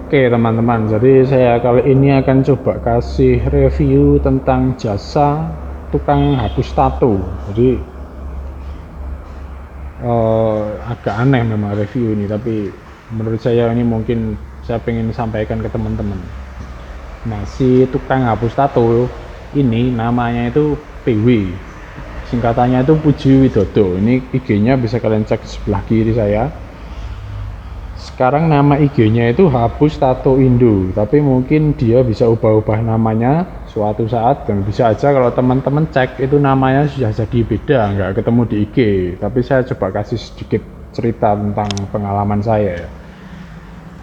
Oke teman-teman, jadi saya kali ini akan coba kasih review tentang jasa tukang hapus tato. Jadi agak aneh memang review ini, tapi menurut saya ini mungkin saya pengen sampaikan ke teman-teman. Nah, si tukang hapus tato ini namanya itu PW, singkatannya itu Puji Widodo. Ini IG-nya bisa kalian cek sebelah kiri saya. Sekarang nama IG-nya itu Hapus Tato Indo, tapi mungkin dia bisa ubah-ubah namanya suatu saat, dan bisa aja kalau teman-teman cek itu namanya sudah jadi beda, nggak ketemu di IG. Tapi saya coba kasih sedikit cerita tentang pengalaman saya ya.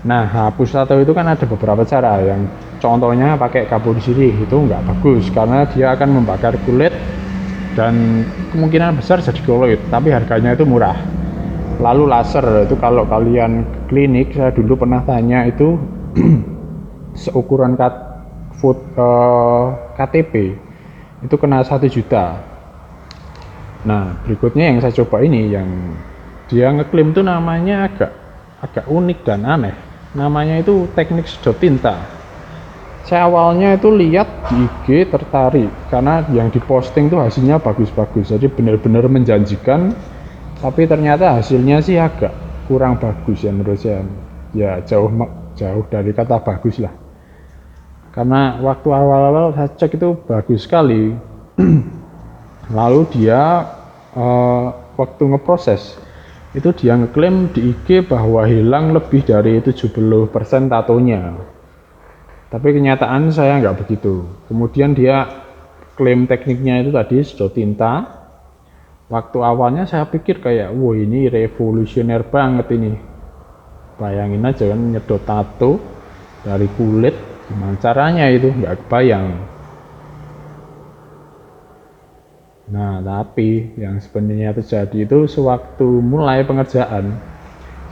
Nah, hapus tato itu kan ada beberapa cara. Yang contohnya pakai kapur sirih, itu nggak bagus karena dia akan membakar kulit dan kemungkinan besar jadi keloid, tapi harganya itu murah. Lalu laser itu kalau kalian klinik, saya dulu pernah tanya itu seukuran KTP itu kena 1 juta. Nah, berikutnya yang saya coba ini, yang dia ngeklaim itu namanya agak unik dan aneh. Namanya itu teknik sedot tinta. Saya awalnya itu lihat di IG tertarik karena yang diposting tuh hasilnya bagus-bagus, jadi benar-benar menjanjikan. Tapi ternyata hasilnya sih agak kurang bagus ya menurut saya. Ya jauh dari kata bagus lah. Karena waktu awal-awal saya cek itu bagus sekali. Lalu dia waktu ngeproses itu dia ngeklaim di IG bahwa hilang lebih dari 70% tatonya. Tapi kenyataan saya nggak begitu. Kemudian dia klaim tekniknya itu tadi sedot tinta. Waktu awalnya saya pikir kayak, wah ini revolusioner banget ini. Bayangin aja kan nyedot tato dari kulit, gimana caranya itu, nggak kebayang. Nah, tapi yang sebenarnya terjadi itu sewaktu mulai pengerjaan,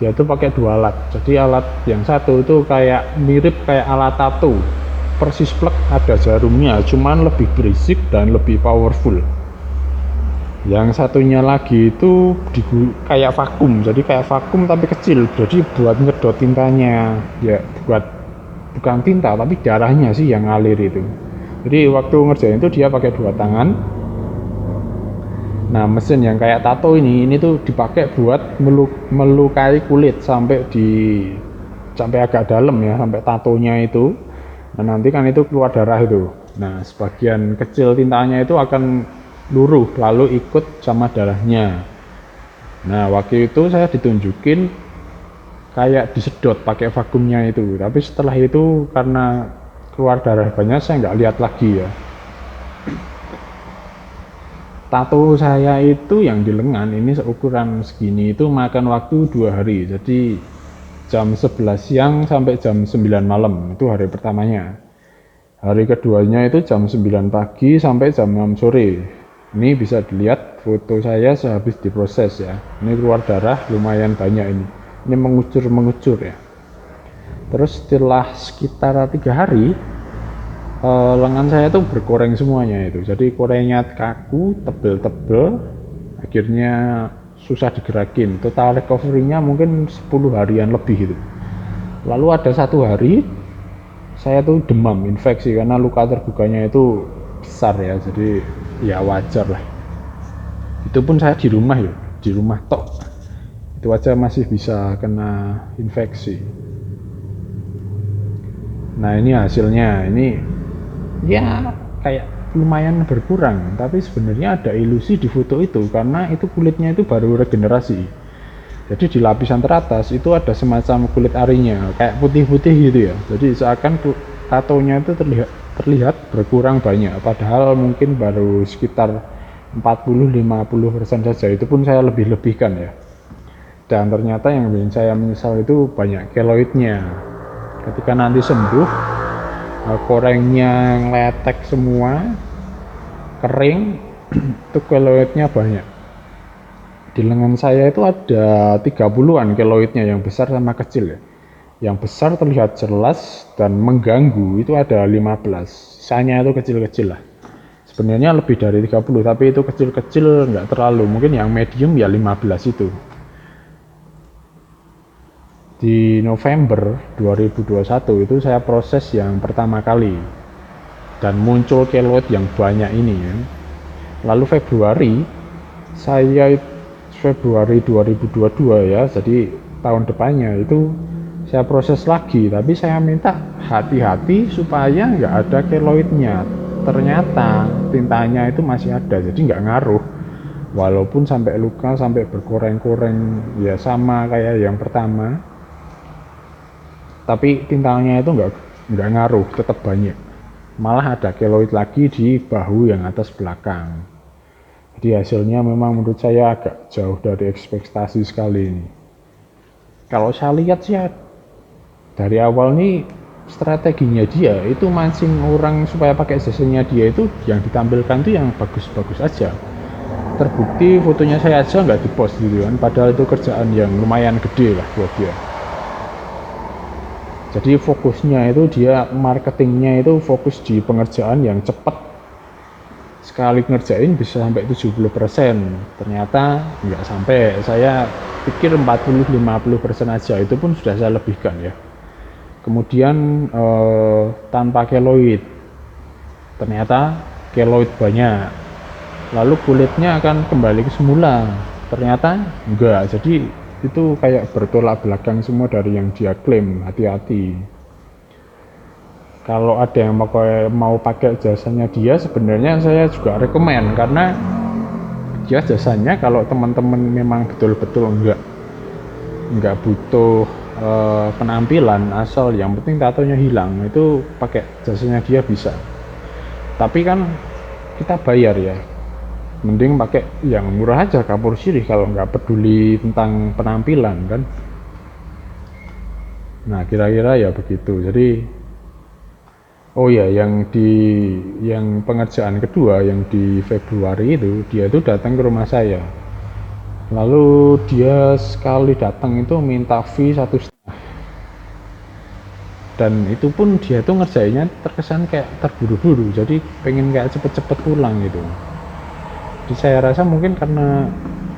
dia tuh pakai 2 alat. Jadi alat yang satu itu kayak mirip kayak alat tato, persis plek ada jarumnya, cuman lebih berisik dan lebih powerful. Yang satunya lagi itu kayak vakum, jadi kayak vakum tapi kecil, jadi buat nyedot tintanya ya, bukan tinta tapi darahnya sih yang ngalir itu. Jadi waktu ngerjain itu dia pakai 2 tangan. Nah, mesin yang kayak tato ini tuh dipakai buat melukai kulit sampai agak dalam ya, sampai tatonya itu. Nah, nanti kan itu keluar darah itu. Nah, sebagian kecil tintanya itu akan luruh lalu ikut sama darahnya. Nah, waktu itu saya ditunjukin kayak disedot pakai vakumnya itu, tapi setelah itu karena keluar darah banyak saya nggak lihat lagi ya. Tato saya itu yang di lengan ini seukuran segini itu makan waktu 2 hari, jadi jam 11 siang sampai jam 9 malam itu hari pertamanya. Hari keduanya itu jam 9 pagi sampai jam 6 sore. Ini bisa dilihat foto saya sehabis diproses ya. Ini keluar darah lumayan banyak ini. Ini mengucur ya. Terus setelah sekitar 3 hari, lengan saya tuh berkoreng semuanya itu. Jadi korengnya kaku, tebel-tebel, akhirnya susah digerakin. Total recovery-nya mungkin 10 harian lebih itu. Lalu ada 1 hari saya tuh demam, infeksi karena luka terbukanya itu besar ya, jadi ya wajar lah. Itu pun saya di rumah tok, itu aja masih bisa kena infeksi. Nah, ini hasilnya, ini ya kayak lumayan berkurang, tapi sebenarnya ada ilusi di foto itu karena itu kulitnya itu baru regenerasi. Jadi di lapisan teratas itu ada semacam kulit arinya kayak putih-putih gitu ya, jadi seakan tatonya itu terlihat berkurang banyak, padahal mungkin baru sekitar 40-50% saja. Itu pun saya lebih-lebihkan ya. Dan ternyata yang bikin saya menyesal itu banyak keloidnya. Ketika nanti sembuh, korengnya ngeletek semua, kering, itu keloidnya banyak. Di lengan saya itu ada 30-an keloidnya, yang besar sama kecil ya. Yang besar terlihat jelas dan mengganggu itu ada 15, sisanya itu kecil-kecil lah. Sebenarnya lebih dari 30, tapi itu kecil-kecil nggak terlalu, mungkin yang medium ya 15 itu. Di November 2021 itu saya proses yang pertama kali dan muncul keloid yang banyak ini ya. Lalu Februari 2022 ya, jadi tahun depannya itu saya proses lagi, tapi saya minta hati-hati supaya nggak ada keloidnya. Ternyata tintanya itu masih ada, jadi nggak ngaruh. Walaupun sampai luka, sampai berkoreng-koreng ya sama kayak yang pertama, tapi tintanya itu nggak ngaruh, tetap banyak. Malah ada keloid lagi di bahu yang atas belakang. Jadi hasilnya memang menurut saya agak jauh dari ekspektasi sekali ini. Kalau saya lihat sih dari awal nih strateginya dia itu mancing orang supaya pakai jasanya dia itu yang ditampilkan tuh yang bagus-bagus aja. Terbukti fotonya saya aja nggak dipost gitu kan, padahal itu kerjaan yang lumayan gede lah buat dia. Jadi fokusnya itu dia marketingnya itu fokus di pengerjaan yang cepat. Sekali ngerjain bisa sampai 70%, ternyata nggak sampai. Saya pikir 40-50% aja, itu pun sudah saya lebihkan ya. Kemudian tanpa keloid, ternyata keloid banyak. Lalu kulitnya akan kembali ke semula, ternyata enggak. Jadi itu kayak bertolak belakang semua dari yang dia klaim. Hati-hati. Kalau ada yang mau pakai jasanya dia, sebenarnya saya juga rekomen, karena dia jasanya kalau teman-teman memang betul-betul nggak butuh penampilan, asal yang penting tatonya hilang, itu pakai jasanya dia bisa. Tapi kan kita bayar ya, mending pakai yang murah aja, kapur sirih, kalau nggak peduli tentang penampilan kan. Nah kira-kira ya begitu. Jadi oh ya, yang pengerjaan kedua yang di Februari itu, dia itu datang ke rumah saya. Lalu dia sekali datang itu minta fee 1,5. Dan itu pun dia tuh ngerjainnya terkesan kayak terburu-buru, jadi pengen kayak cepet-cepet pulang gitu. Jadi saya rasa mungkin karena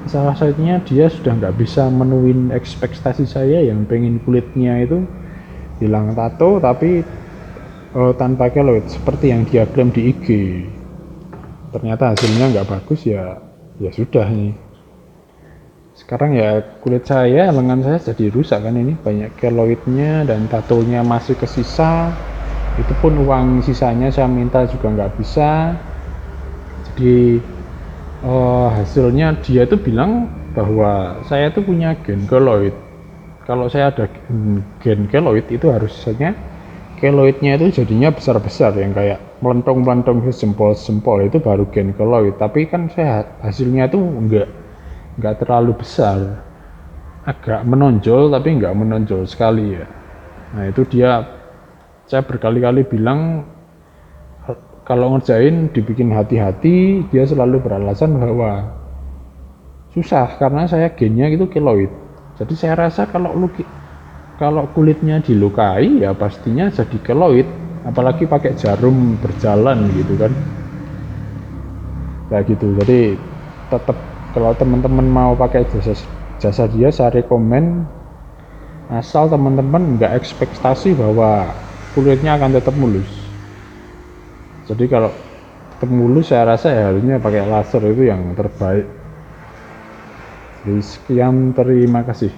salah satunya dia sudah nggak bisa menuin ekspektasi saya yang pengen kulitnya itu hilang tato tapi tanpa keloid seperti yang dia klaim di IG. Ternyata hasilnya nggak bagus, ya sudah nih. Sekarang ya kulit saya, lengan saya jadi rusak kan, ini banyak keloidnya dan tatonya masih kesisa. Itu pun uang sisanya saya minta juga nggak bisa. Jadi hasilnya dia tuh bilang bahwa saya tuh punya gen keloid. Kalau saya ada gen keloid itu harusnya keloidnya itu jadinya besar-besar, yang kayak melentong-melentong jempol-jempol, itu baru gen keloid. Tapi kan saya hasilnya tuh enggak terlalu besar, agak menonjol tapi enggak menonjol sekali ya. Nah itu saya berkali-kali bilang kalau ngerjain dibikin hati-hati. Dia selalu beralasan bahwa susah karena saya gennya itu keloid. Jadi saya rasa kalau kulitnya dilukai ya pastinya jadi keloid, apalagi pakai jarum berjalan gitu kan. Kayak gitu. Jadi tetap kalau teman-teman mau pakai jasa dia, saya rekomen, asal teman-teman nggak ekspektasi bahwa kulitnya akan tetap mulus. Jadi kalau tetap mulus, saya rasa ya harusnya pakai laser, itu yang terbaik. Jadi sekian, terima kasih.